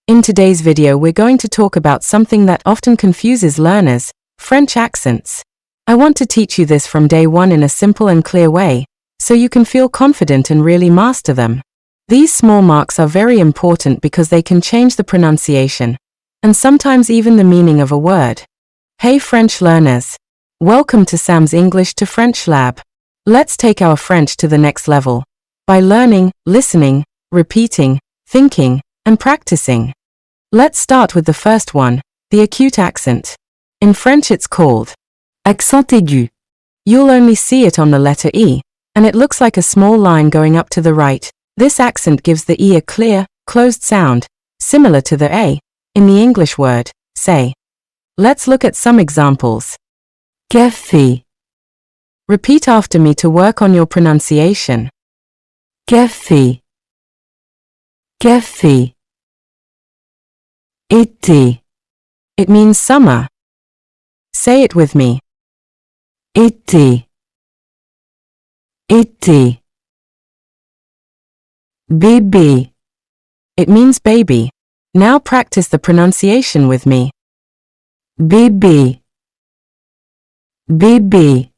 In today's video we're going to talk about something that often confuses learners, French accents. I want to teach you this from day one in a simple and clear way, so you can feel confident and really master them. These small marks are very important because they can change the pronunciation, and sometimes even the meaning of a word. Hey French learners! Welcome to Sam's English to French Lab. Let's take our French to the next level, by learning, listening, repeating, thinking, and practicing. Let's start with the first one, the acute accent. In French it's called accent aigu. You'll only see it on the letter E, and it looks like a small line going up to the right. This accent gives the E a clear, closed sound, similar to the A in the English word, say. Let's look at some examples. Café. Repeat after me to work on your pronunciation. Café. Café. Été. It means summer. Say it with me. Été. Été. Bébé. It means baby. Now practice the pronunciation with me. Bébé. Bébé.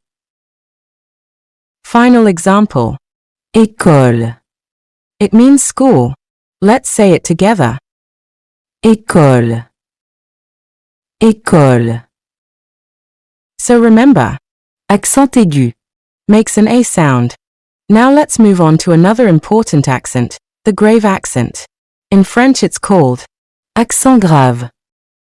Final example. École. It means school. Let's say it together. École. École. So remember, accent aigu makes an A sound. Now let's move on to another important accent, the grave accent. In French it's called accent grave.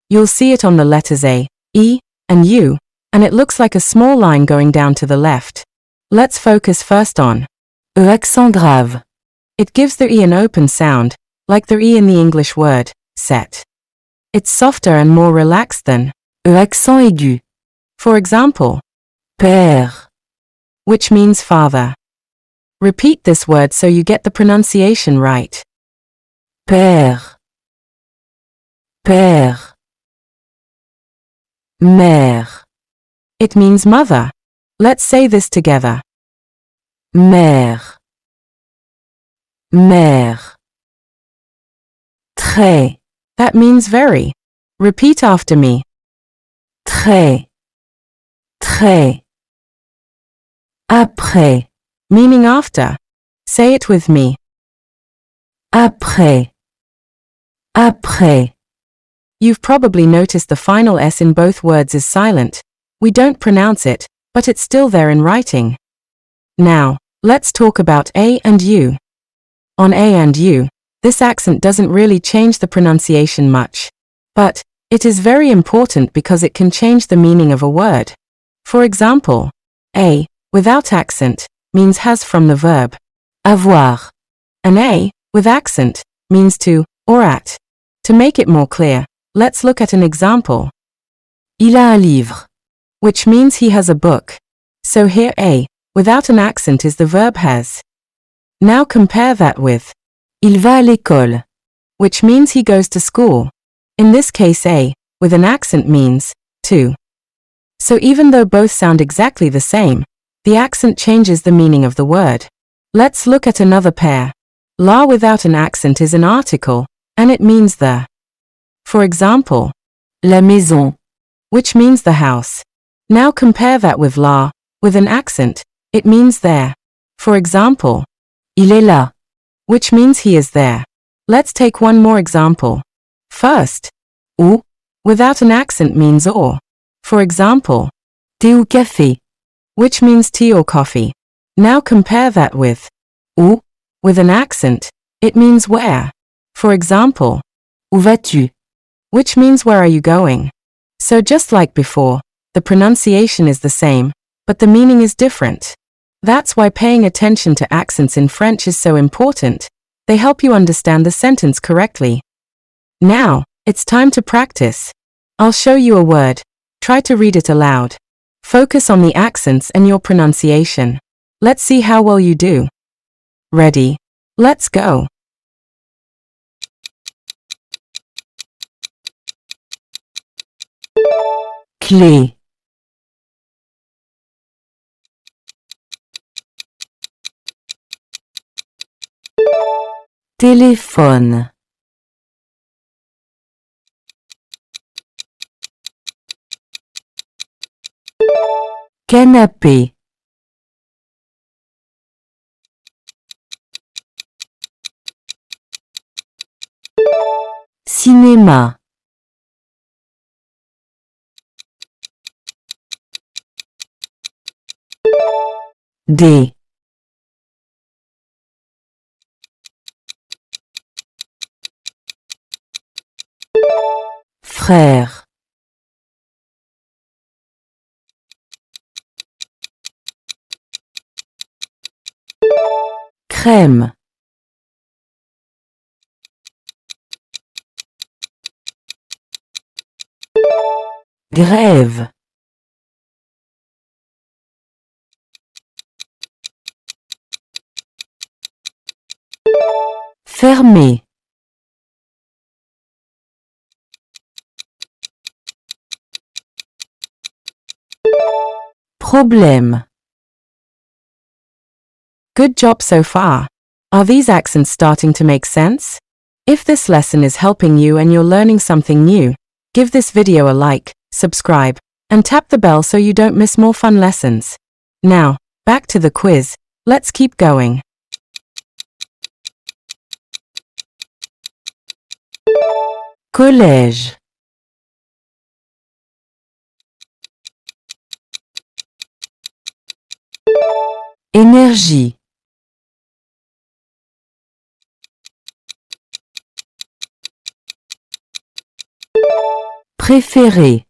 You'll see it on the letters A, E, and U, and it looks like a small line going down to the left. Let's focus first on accent grave. It gives the E an open sound, like the E in the English word set. It's softer and more relaxed than accent aigu. For example, père, which means father. Repeat this word so you get the pronunciation right. Père. Père. Mère. It means mother. Let's say this together. Mère. Mère. Très. That means very. Repeat after me. Très. Très. Après. Meaning after. Say it with me. Après. Après. You've probably noticed the final S in both words is silent. We don't pronounce it, but it's still there in writing. Now, let's talk about A and U. On A and U, this accent doesn't really change the pronunciation much. But it is very important because it can change the meaning of a word. For example, A, without accent, means has from the verb avoir. An A, with accent, means to, or at. To make it more clear, let's look at an example. Il a un livre, which means he has a book. So here A, without an accent is the verb has. Now compare that with il va à l'école, which means he goes to school. In this case A, with an accent means to. So even though both sound exactly the same, the accent changes the meaning of the word. Let's look at another pair. La without an accent is an article, and it means the. For example, la maison, which means the house. Now compare that with la, with an accent, it means there. For example, il est là, which means he is there. Let's take one more example. First, ou, without an accent means or. For example, thé ou café, which means tea or coffee. Now compare that with ou, with an accent, it means where. For example, où vas-tu, which means where are you going. So just like before, the pronunciation is the same, but the meaning is different. That's why paying attention to accents in French is so important. They help you understand the sentence correctly. Now, it's time to practice. I'll show you a word. Try to read it aloud. Focus on the accents and your pronunciation. Let's see how well you do. Ready? Let's go. Clé. Téléphone. canapé, cinéma, des, frère, crème, grève, fermé, problème. Good job so far. Are these accents starting to make sense? If this lesson is helping you and you're learning something new, give this video a like, subscribe, and tap the bell so you don't miss more fun lessons. Now, back to the quiz. Let's keep going. Collège, énergie, préféré,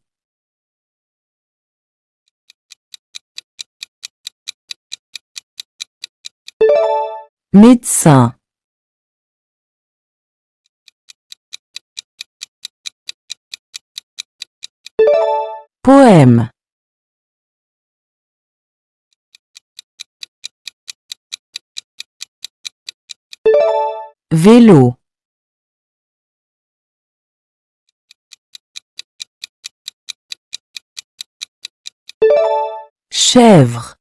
médecin, poème, vélo, chèvre,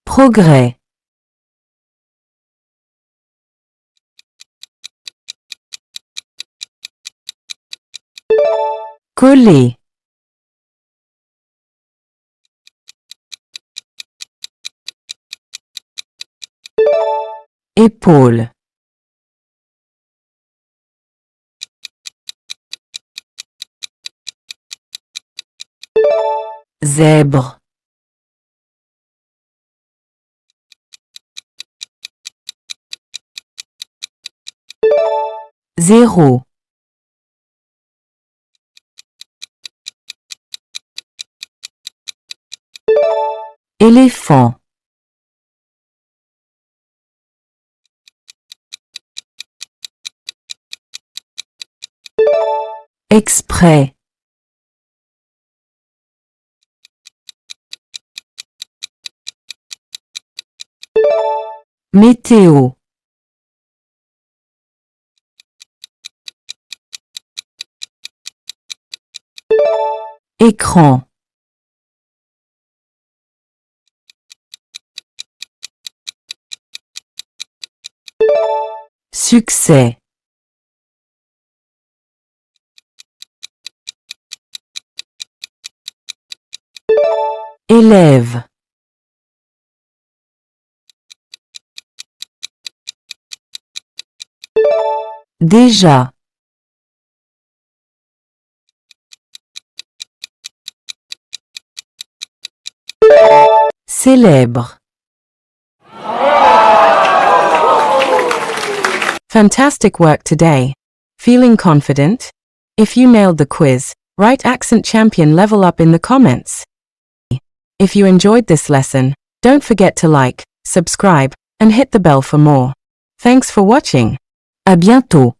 progrès, coller, épaule, zèbre, zéro, éléphant, exprès, météo, écran, succès, élève, déjà, célèbre. Fantastic work today. Feeling confident? If you nailed the quiz, write Accent Champion level up in the comments. If you enjoyed this lesson, don't forget to like, subscribe, and hit the bell for more. Thanks for watching. À bientôt.